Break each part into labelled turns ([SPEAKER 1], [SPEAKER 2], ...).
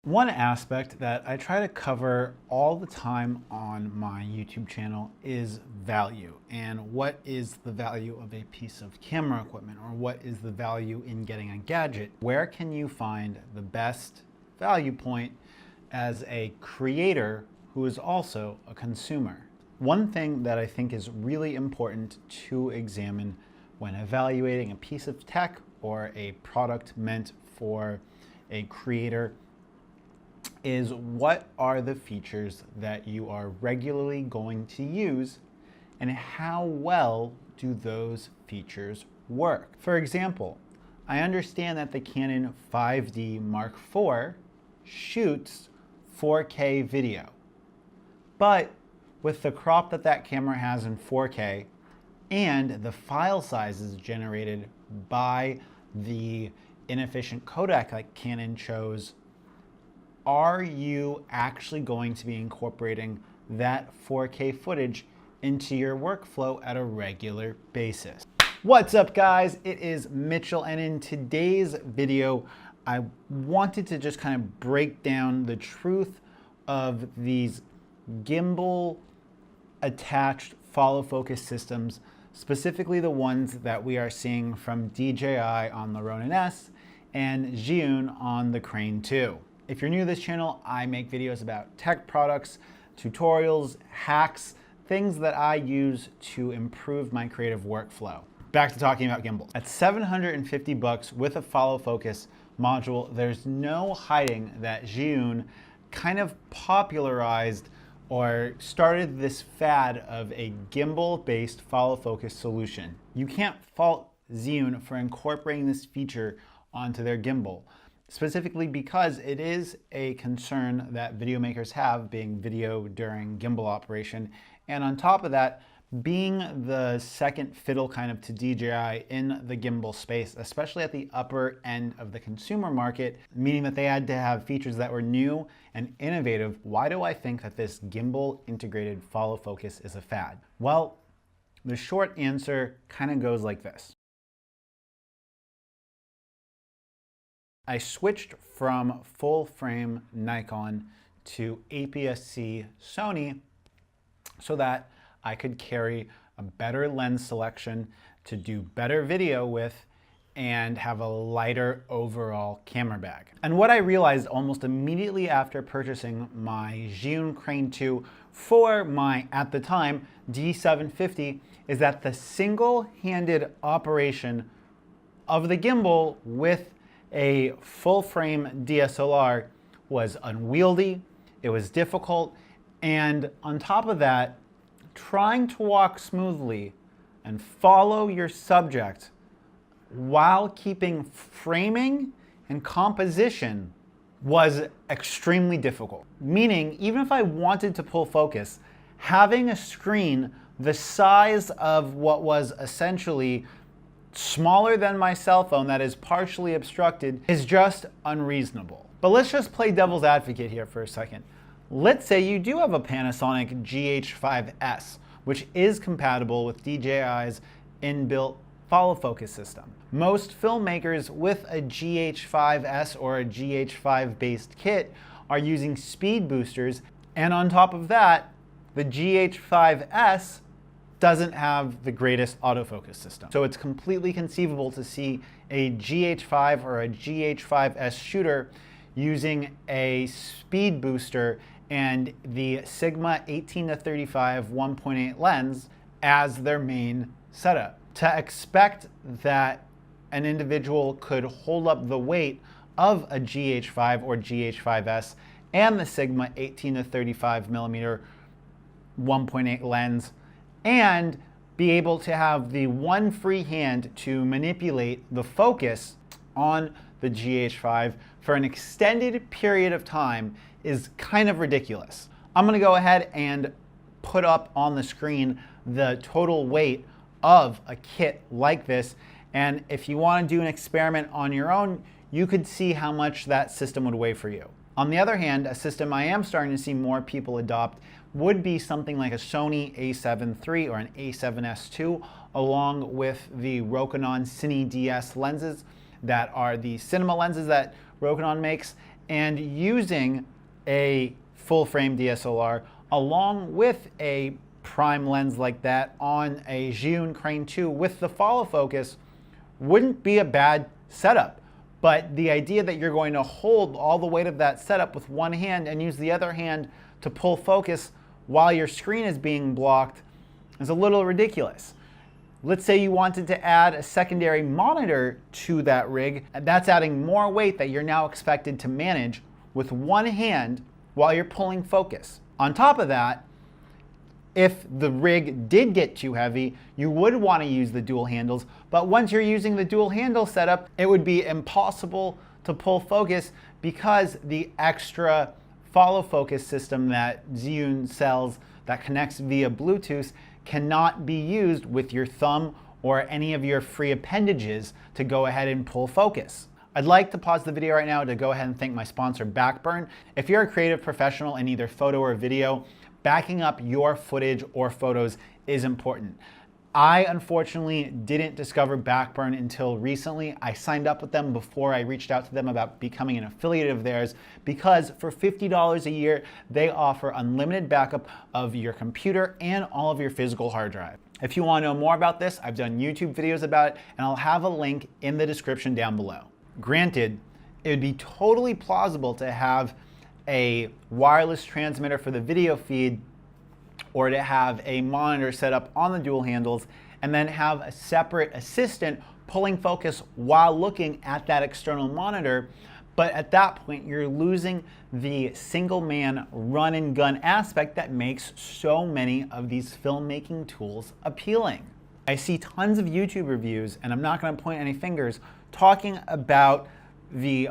[SPEAKER 1] One aspect that I try to cover all the time on my YouTube channel is value. And what is the value of a piece of camera equipment, or what is the value in getting a gadget? Where can you find the best value point as a creator who is also a consumer? One thing that I think is really important to examine when evaluating a piece of tech or a product meant for a creator is, what are the features that you are regularly going to use, and how well do those features work? For example, I understand that the Canon 5D Mark IV shoots 4K video, but with the crop that that camera has in 4K and the file sizes generated by the inefficient codec like Canon chose, are you actually going to be incorporating that 4K footage into your workflow at a regular basis? What's up, guys? It is Mitchell, and in today's video, I wanted to just kind of break down the truth of these gimbal attached follow focus systems, specifically the ones that we are seeing from DJI on the Ronin S and Zhiyun on the Crane 2. If you're new to this channel, I make videos about tech products, tutorials, hacks, things that I use to improve my creative workflow. Back to talking about gimbals. At $750 with a follow focus module, there's no hiding that Zhiyun kind of popularized or started this fad of a gimbal-based follow focus solution. You can't fault Zhiyun for incorporating this feature onto their gimbal, specifically because it is a concern that video makers have, being video during gimbal operation, and on top of that, being the second fiddle kind of to DJI in the gimbal space, especially at the upper end of the consumer market, meaning that they had to have features that were new and innovative. Why do I think that this gimbal integrated follow focus is a fad? Well, the short answer kind of goes like this. I switched from full frame Nikon to APS-C Sony so that I could carry a better lens selection to do better video with and have a lighter overall camera bag. And what I realized almost immediately after purchasing my Zhiyun Crane 2 for my, at the time, D750 is that the single-handed operation of the gimbal with a full-frame DSLR was unwieldy, it was difficult, and on top of that, trying to walk smoothly and follow your subject while keeping framing and composition was extremely difficult. Meaning, even if I wanted to pull focus, having a screen the size of what was essentially smaller than my cell phone that is partially obstructed is just unreasonable. But let's just play devil's advocate here for a second. Let's say you do have a Panasonic GH5S, which is compatible with DJI's inbuilt follow focus system. Most filmmakers with a GH5S or a GH5 based kit are using speed boosters, and on top of that, the GH5S doesn't have the greatest autofocus system. So it's completely conceivable to see a GH5 or a GH5S shooter using a speed booster and the Sigma 18-35 1.8 lens as their main setup. To expect that an individual could hold up the weight of a GH5 or GH5S and the Sigma 18-35 millimeter 1.8 lens and be able to have the one free hand to manipulate the focus on the GH5 for an extended period of time is kind of ridiculous. I'm gonna go ahead and put up on the screen the total weight of a kit like this, and if you want to do an experiment on your own, you could see how much that system would weigh for you. On the other hand, a system I am starting to see more people adopt would be something like a Sony a7 III or an a7S II, along with the Ronin Cine DS lenses that are the cinema lenses that Ronin makes, and using a full frame DSLR along with a prime lens like that on a Zhiyun Crane 2 with the follow focus wouldn't be a bad setup. But the idea that you're going to hold all the weight of that setup with one hand and use the other hand to pull focus while your screen is being blocked is a little ridiculous. Let's say you wanted to add a secondary monitor to that rig, and that's adding more weight that you're now expected to manage with one hand while you're pulling focus. On top of that, if the rig did get too heavy, you would want to use the dual handles, but once you're using the dual handle setup, it would be impossible to pull focus because the extra follow focus system that Zhiyun sells that connects via Bluetooth cannot be used with your thumb or any of your free appendages to go ahead and pull focus. I'd like to pause the video right now to go ahead and thank my sponsor, Backburn. If you're a creative professional in either photo or video, backing up your footage or photos is important. I unfortunately didn't discover Backburn until recently. I signed up with them before I reached out to them about becoming an affiliate of theirs because for $50 a year, they offer unlimited backup of your computer and all of your physical hard drive. If you want to know more about this, I've done YouTube videos about it, and I'll have a link in the description down below. Granted, it would be totally plausible to have a wireless transmitter for the video feed or to have a monitor set up on the dual handles and then have a separate assistant pulling focus while looking at that external monitor. But at that point, you're losing the single man run and gun aspect that makes so many of these filmmaking tools appealing. I see tons of YouTube reviews, and I'm not going to point any fingers, talking about the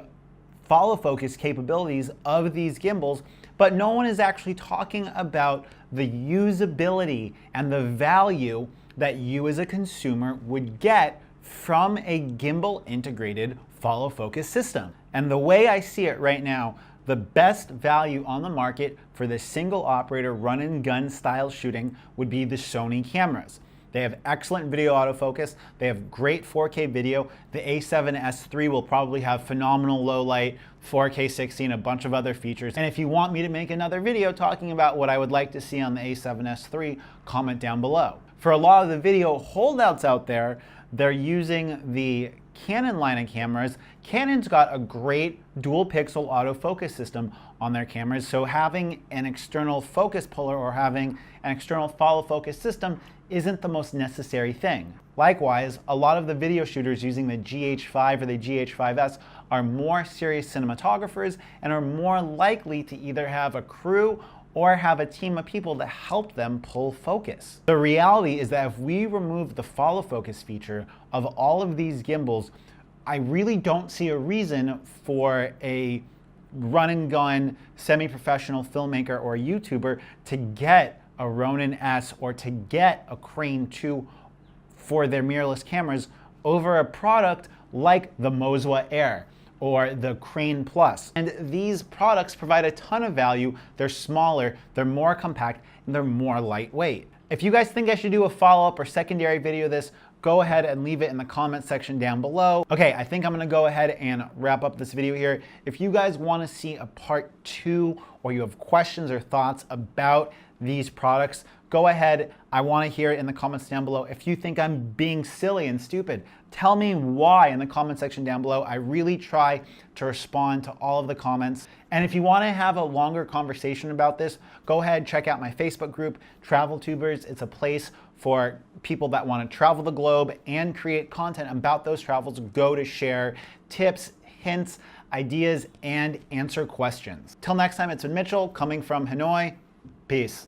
[SPEAKER 1] follow focus capabilities of these gimbals, but no one is actually talking about the usability and the value that you as a consumer would get from a gimbal integrated follow focus system. And the way I see it right now, the best value on the market for this single operator run and gun style shooting would be the Sony cameras. They have excellent video autofocus. They have great 4K video. The A7S III will probably have phenomenal low light, 4K 60, a bunch of other features. And if you want me to make another video talking about what I would like to see on the A7S III, comment down below. For a lot of the video holdouts out there, they're using the Canon line of cameras. Canon's got a great dual pixel autofocus system on their cameras, so having an external focus puller or having an external follow focus system isn't the most necessary thing. Likewise, a lot of the video shooters using the GH5 or the GH5S are more serious cinematographers and are more likely to either have a crew or have a team of people to help them pull focus. The reality is that if we remove the follow focus feature of all of these gimbals, I really don't see a reason for a run and gun semi-professional filmmaker or YouTuber to get a Ronin S or to get a Crane 2 for their mirrorless cameras over a product like the Moswa Air or the Crane Plus. And these products provide a ton of value. They're smaller, they're more compact, and they're more lightweight. If you guys think I should do a follow-up or secondary video of this, go ahead and leave it in the comment section down below. Okay, I think I'm gonna go ahead and wrap up this video here. If you guys wanna see a part 2 or you have questions or thoughts about these products, go ahead. I want to hear it in the comments down below. If you think I'm being silly and stupid, tell me why in the comment section down below. I really try to respond to all of the comments. And if you want to have a longer conversation about this, go ahead, check out my Facebook group, Travel Tubers. It's a place for people that want to travel the globe and create content about those travels. Go to share tips, hints, ideas, and answer questions. Till next time, it's been Mitchell coming from Hanoi. Peace.